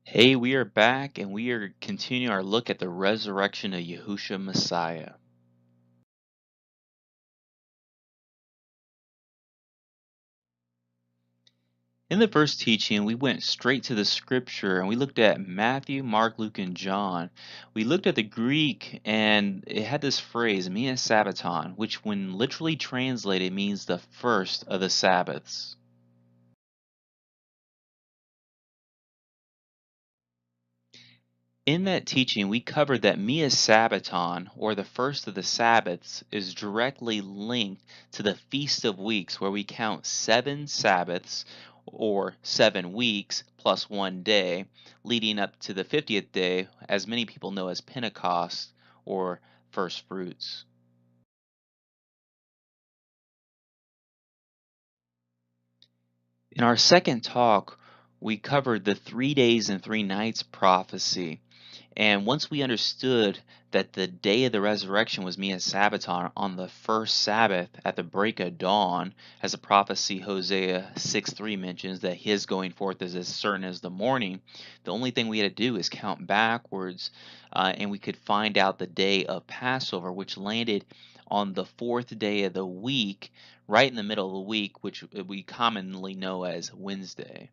Hey, we are back and we are continuing our look at the resurrection of Yahushua Messiah. In the first teaching, we went straight to the scripture and we looked at Matthew, Mark, Luke, and John. We looked at the Greek and it had this phrase, Mia Sabbaton, which when literally translated means the first of the Sabbaths. In that teaching, we covered that Mia Sabbaton, or the first of the Sabbaths, is directly linked to the Feast of Weeks, where we count 7 Sabbaths, or 7 weeks, plus 1 day, leading up to the 50th day, as many people know as Pentecost, or first fruits. In our second talk, we covered the 3 days and 3 nights prophecy. And once we understood that the day of the resurrection was Mia Sabbaton on the first Sabbath at the break of dawn, as the prophecy Hosea 6:3 mentions that his going forth is as certain as the morning, the only thing we had to do is count backwards, and we could find out the day of Passover, which landed on the fourth day of the week, right in the middle of the week, which we commonly know as Wednesday.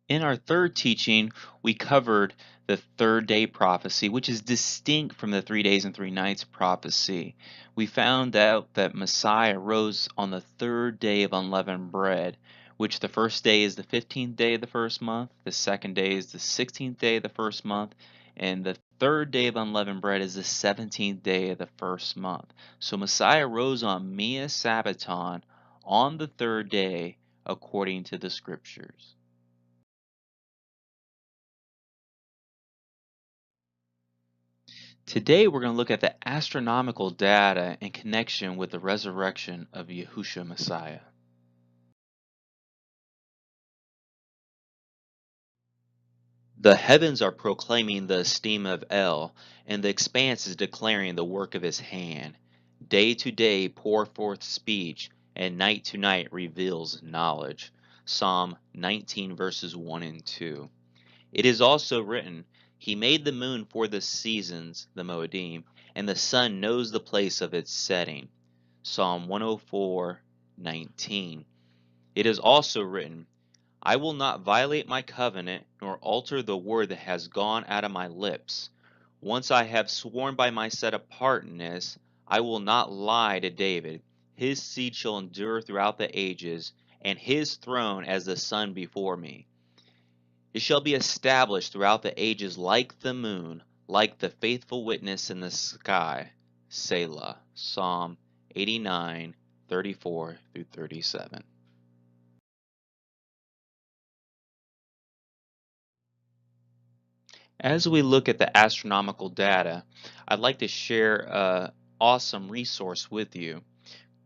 In our third teaching, we covered the third day prophecy, which is distinct from the 3 days and 3 nights prophecy. We found out that Messiah rose on the third day of unleavened bread, which the first day is the 15th day of the first month, the second day is the 16th day of the first month, and the third day of unleavened bread is the 17th day of the first month. So Messiah rose on Mia Sabbaton on the third day according to the scriptures. Today, we're going to look at the astronomical data in connection with the resurrection of Yahushua Messiah. The heavens are proclaiming the esteem of El, and the expanse is declaring the work of his hand. Day to day pour forth speech, and night to night reveals knowledge. Psalm 19, verses 1 and 2. It is also written, He made the moon for the seasons, the Moedim, and the sun knows the place of its setting. Psalm 104:19. It is also written, I will not violate my covenant, nor alter the word that has gone out of my lips. Once I have sworn by my set apartness, I will not lie to David. His seed shall endure throughout the ages, and his throne as the sun before me. It shall be established throughout the ages like the moon, like the faithful witness in the sky. Selah. Psalm 89:34 through 37. As we look at the astronomical data, I'd like to share an awesome resource with you.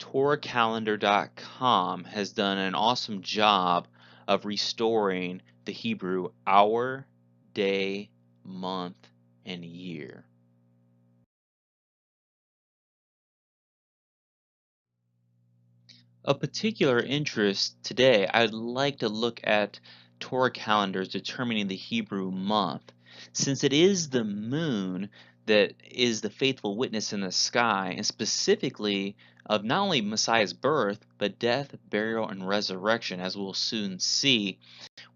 TorahCalendar.com has done an awesome job of restoring the Hebrew hour, day, month, and year. Of particular interest today, I'd like to look at Torah calendars determining the Hebrew month. Since it is the moon that is the faithful witness in the sky, and specifically of not only Messiah's birth, but death, burial, and resurrection, as we'll soon see,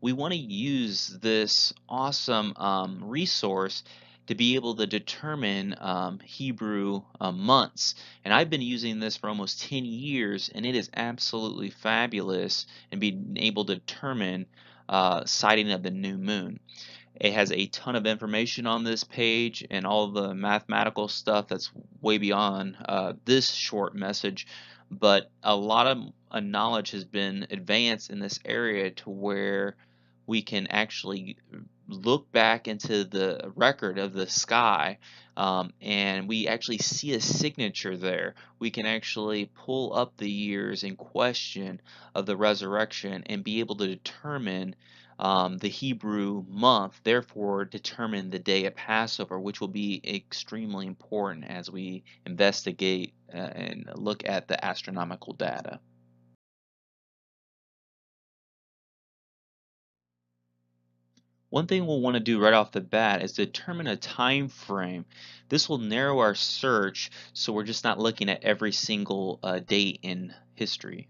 we want to use this awesome resource to be able to determine Hebrew months. And I've been using this for almost 10 years, and it is absolutely fabulous in being able to determine sighting of the new moon. It has a ton of information on this page and all the mathematical stuff that's way beyond this short message. But a lot of knowledge has been advanced in this area to where we can actually look back into the record of the sky, and we actually see a signature there. We can actually pull up the years in question of the resurrection and be able to determine the Hebrew month, therefore determine the day of Passover, which will be extremely important as we investigate and look at the astronomical data. One thing we'll want to do right off the bat is determine a time frame. This will narrow our search so we're just not looking at every single date in history.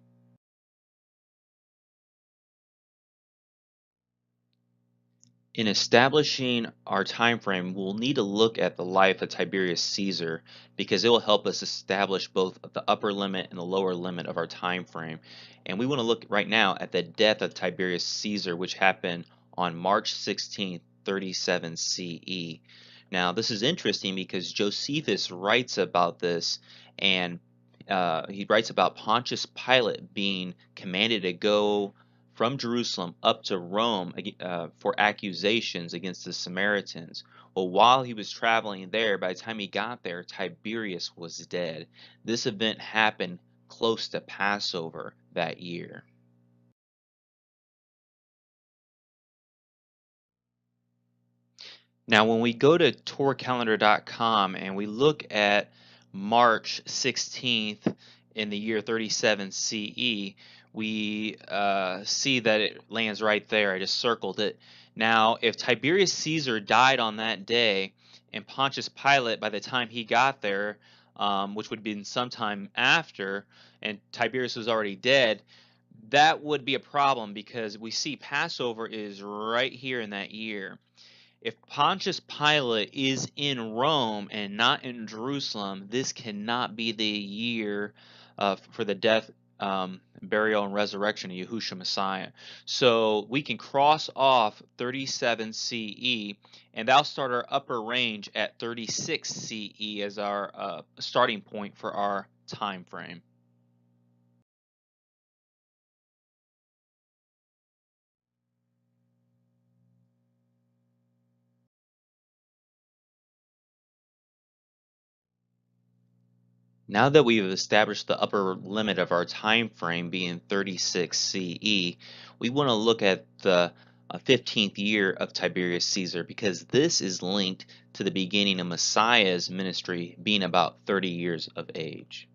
In establishing our time frame, we'll need to look at the life of Tiberius Caesar because it will help us establish both the upper limit and the lower limit of our time frame. And we want to look right now at the death of Tiberius Caesar, which happened on March 16th, 37 CE. Now, this is interesting because Josephus writes about this, and he writes about Pontius Pilate being commanded to go from Jerusalem up to Rome for accusations against the Samaritans. Well, while he was traveling there, by the time he got there, Tiberius was dead. This event happened close to Passover that year. Now, when we go to tourcalendar.com and we look at March 16th in the year 37 CE, we see that it lands right there. I just circled it. Now, if Tiberius Caesar died on that day and Pontius Pilate, by the time he got there, which would have been sometime after, and Tiberius was already dead, that would be a problem because we see Passover is right here in that year. If Pontius Pilate is in Rome and not in Jerusalem, this cannot be the year for the death, burial, and resurrection of Yahushua Messiah. So we can cross off 37 CE, and that'll start our upper range at 36 CE as our starting point for our time frame. Now that we've established the upper limit of our time frame being 36 CE, we want to look at the 15th year of Tiberius Caesar because this is linked to the beginning of Messiah's ministry being about 30 years of age.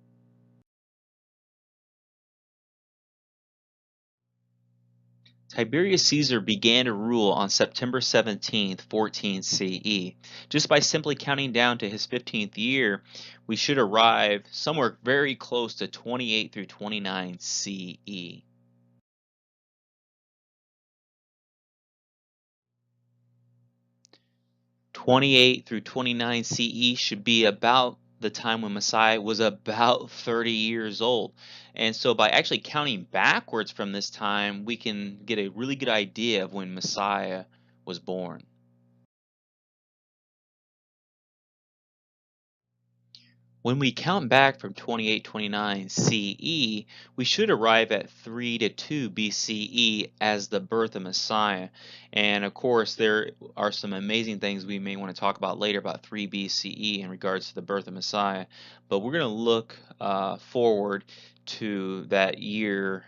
Tiberius Caesar began to rule on September 17th, 14 CE. Just by simply counting down to his 15th year, we should arrive somewhere very close to 28 through 29 CE. 28 through 29 CE should be about the time when Messiah was about 30 years old. And so by actually counting backwards from this time, we can get a really good idea of when Messiah was born. When we count back from 2829 CE, we should arrive at 3 to 2 BCE as the birth of Messiah. And of course, there are some amazing things we may want to talk about later about 3 BCE in regards to the birth of Messiah. But we're going to look forward to that year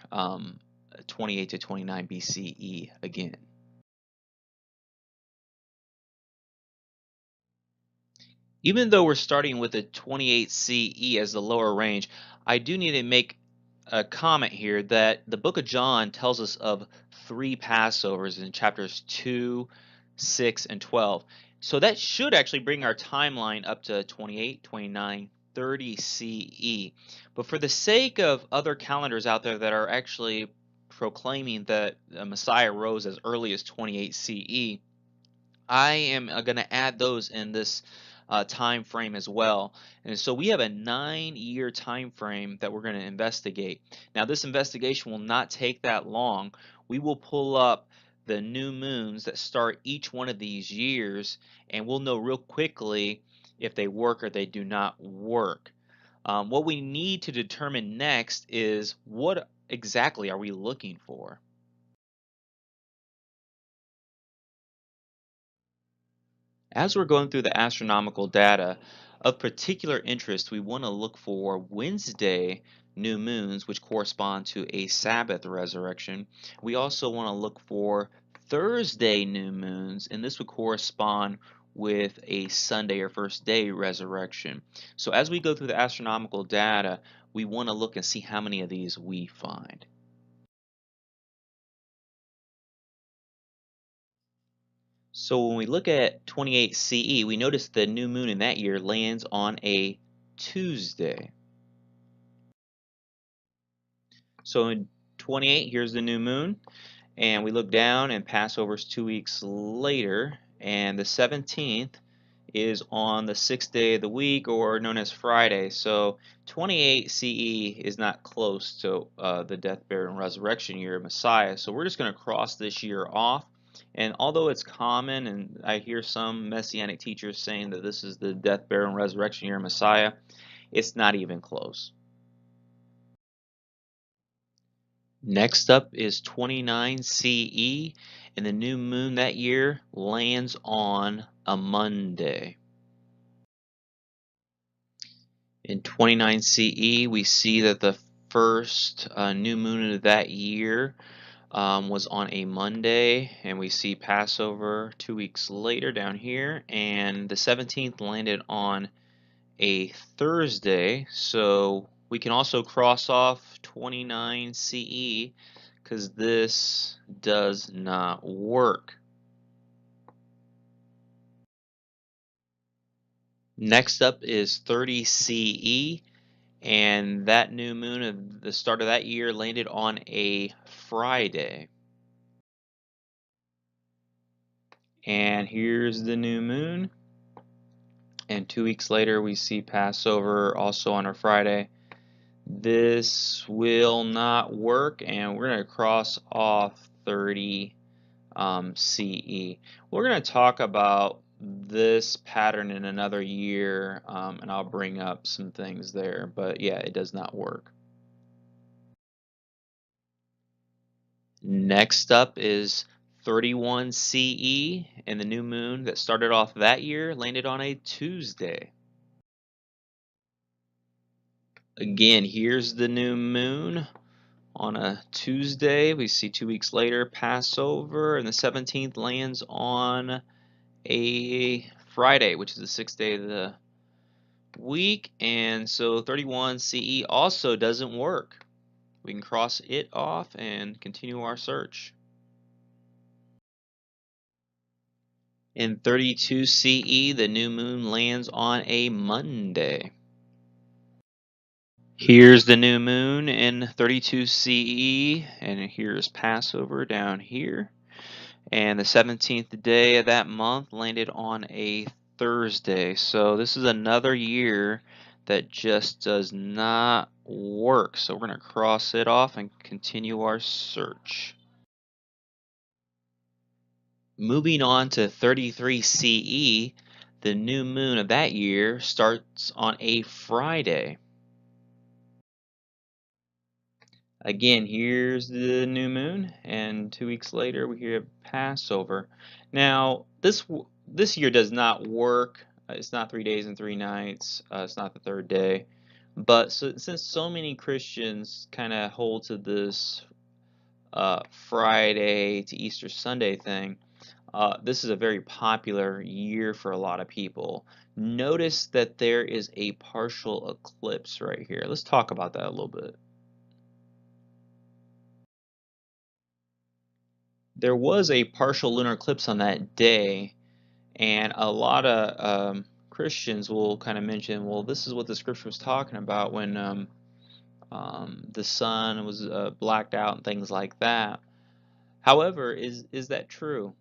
28 to 29 BCE again. Even though we're starting with a 28 CE as the lower range, I do need to make a comment here that the book of John tells us of three Passovers in chapters 2, 6, and 12. So that should actually bring our timeline up to 28, 29, 30 CE. But for the sake of other calendars out there that are actually proclaiming that the Messiah rose as early as 28 CE, I am going to add those in this time frame as well. And so we have a 9-year time frame that we're going to investigate. Now this investigation will not take that long. We will pull up the new moons that start each one of these years, and we'll know real quickly if they work or they do not work. What we need to determine next is what exactly are we looking for? As we're going through the astronomical data, of particular interest, we want to look for Wednesday new moons, which correspond to a Sabbath resurrection. We also want to look for Thursday new moons, and this would correspond with a Sunday or first day resurrection. So as we go through the astronomical data, we want to look and see how many of these we find. So when we look at 28 CE, we notice the new moon in that year lands on a Tuesday. So in 28, here's the new moon, and we look down and Passover's 2 weeks later, and the 17th is on the 6th day of the week, or known as Friday. So 28 CE is not close to the death, burial, and resurrection year of Messiah. So we're just going to cross this year off. And although it's common, and I hear some Messianic teachers saying that this is the death, burial, and resurrection year of Messiah, it's not even close. Next up is 29 CE, and the new moon that year lands on a Monday. In 29 CE, we see that the first new moon of that year was on a Monday, and we see Passover 2 weeks later down here, and the 17th landed on a Thursday, so we can also cross off 29 CE because this does not work. Next up is 30 CE, and that new moon at the start of that year landed on a Friday. And here's the new moon, and 2 weeks later we see Passover also on a Friday. This will not work, and we're going to cross off 30 CE. We're going to talk about this pattern in another year, and I'll bring up some things there, but yeah, it does not work. Next up is 31 CE, and the new moon that started off that year landed on a Tuesday. Again, here's the new moon on a Tuesday. We see 2 weeks later Passover, and the 17th lands on a Friday, which is the 6th day of the week, and so 31 CE also doesn't work. We can cross it off and continue our search. In 32 CE, the new moon lands on a Monday. Here's the new moon in 32 CE, and here's Passover down here. And the 17th day of that month landed on a Thursday. So this is another year that just does not work. So we're going to cross it off and continue our search. Moving on to 33 CE, the new moon of that year starts on a Friday. Again, here's the new moon, and 2 weeks later we hear Passover. Now, this year does not work. It's not 3 days and 3 nights. It's not the third day. But since so many Christians kind of hold to this Friday to Easter Sunday thing, this is a very popular year for a lot of people. Notice that there is a partial eclipse right here. Let's talk about that a little bit. There was a partial lunar eclipse on that day, and a lot of Christians will kind of mention, well, this is what the scripture was talking about when the sun was blacked out and things like that. However, is that true?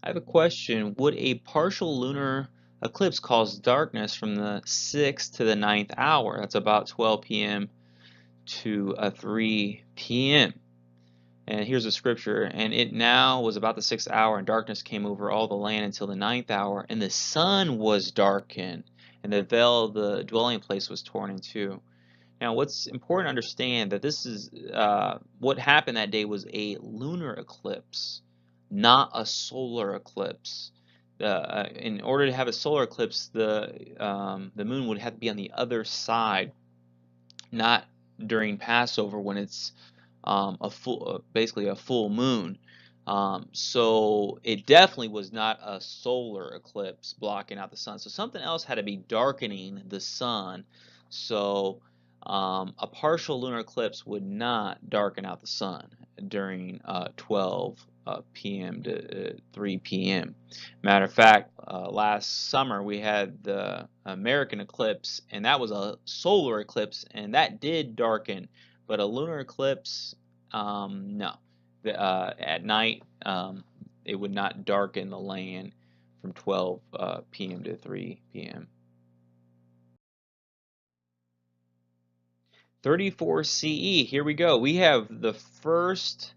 I have a question. Would a partial lunar eclipse cause darkness from the 6th to the 9th hour? That's about 12 p.m. to 3 p.m. And here's the scripture, and it now was about the 6th hour, and darkness came over all the land until the 9th hour, and the sun was darkened, and the veil of the dwelling place was torn in two. Now, what's important to understand that this is what happened that day was a lunar eclipse, not a solar eclipse. In order to have a solar eclipse, the moon would have to be on the other side, not during Passover when it's basically a full moon. So it definitely was not a solar eclipse blocking out the sun. So something else had to be darkening the sun. So a partial lunar eclipse would not darken out the sun during 12 p.m. to 3 p.m. Matter of fact, last summer we had the American eclipse, and that was a solar eclipse, and that did darken. But a lunar eclipse, no. At night, it would not darken the land from 12 p.m. to 3 p.m. 34 CE, here we go. We have the first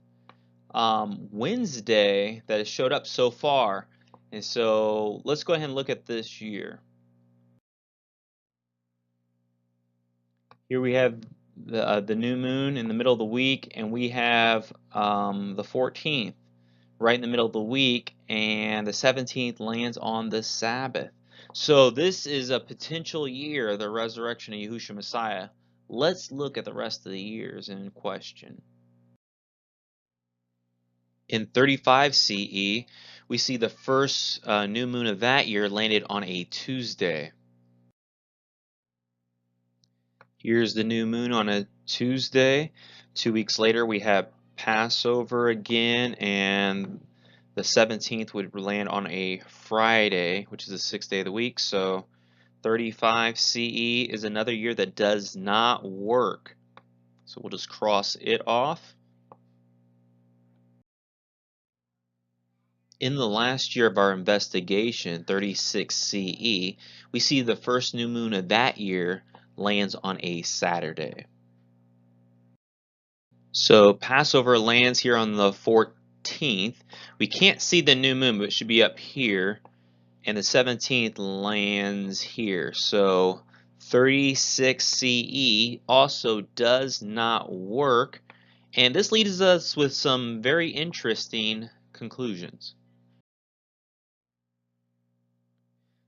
Wednesday that has showed up so far. And so let's go ahead and look at this year. Here we have the new moon in the middle of the week, and we have the 14th right in the middle of the week, and the 17th lands on the Sabbath. So this is a potential year of the resurrection of Yahushua Messiah. Let's look at the rest of the years in question. In 35 CE, we see the first new moon of that year landed on a Tuesday. Here's the new moon on a Tuesday. 2 weeks later, we have Passover again, and the 17th would land on a Friday, which is the 6th day of the week. So 35 CE is another year that does not work. So we'll just cross it off. In the last year of our investigation, 36 CE, we see the first new moon of that year lands on a Saturday. So Passover lands here on the 14th. We can't see the new moon, but it should be up here. And the 17th lands here. So 36 CE also does not work. And this leaves us with some very interesting conclusions.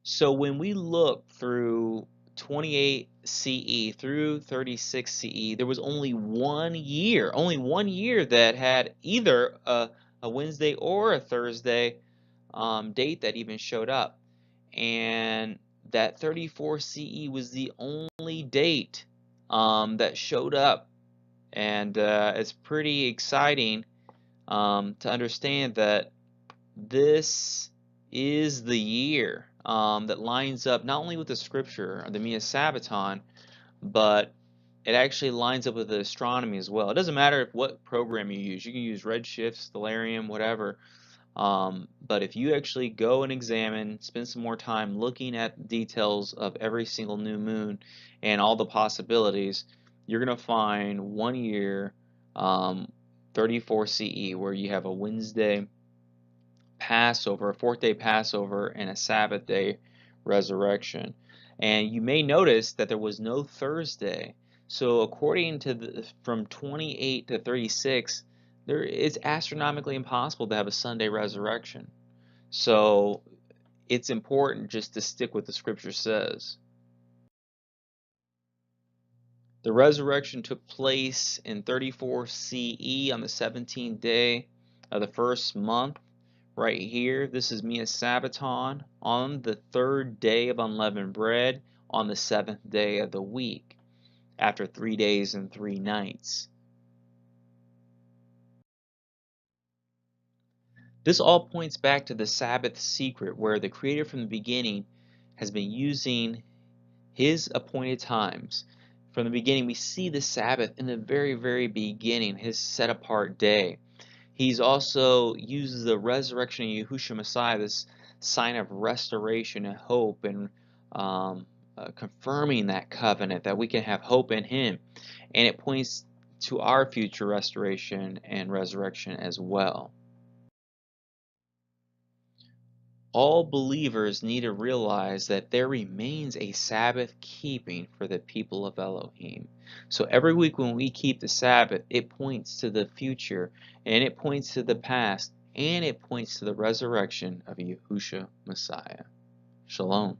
So when we look through 28 CE through 36 CE, there was only one year that had either a Wednesday or a Thursday date that even showed up. And that 34 CE was the only date that showed up. And it's pretty exciting to understand that this is the year that lines up not only with the scripture, the Mia Sabbaton, but it actually lines up with the astronomy as well. It doesn't matter what program you use. You can use Redshift, Stellarium, whatever. But if you actually go and examine, spend some more time looking at details of every single new moon and all the possibilities, you're going to find 1 year, 34 CE, where you have a Wednesday Passover, a fourth day Passover, and a Sabbath day resurrection. And you may notice that there was no Thursday. So according to from 28 to 36, it's astronomically impossible to have a Sunday resurrection. So it's important just to stick with the scripture says. The resurrection took place in 34 CE on the 17th day of the first month. Right here, this is Mia Sabbaton on the third day of unleavened bread on the seventh day of the week, after 3 days and 3 nights. This all points back to the Sabbath secret, where the Creator from the beginning has been using His appointed times. From the beginning, we see the Sabbath in the very, very beginning, His set apart day. He's also uses the resurrection of Yahushua Messiah, this sign of restoration and hope, and confirming that covenant that we can have hope in Him. And it points to our future restoration and resurrection as well. All believers need to realize that there remains a Sabbath keeping for the people of Elohim. So every week when we keep the Sabbath, it points to the future, and it points to the past, and it points to the resurrection of Yahushua Messiah. Shalom.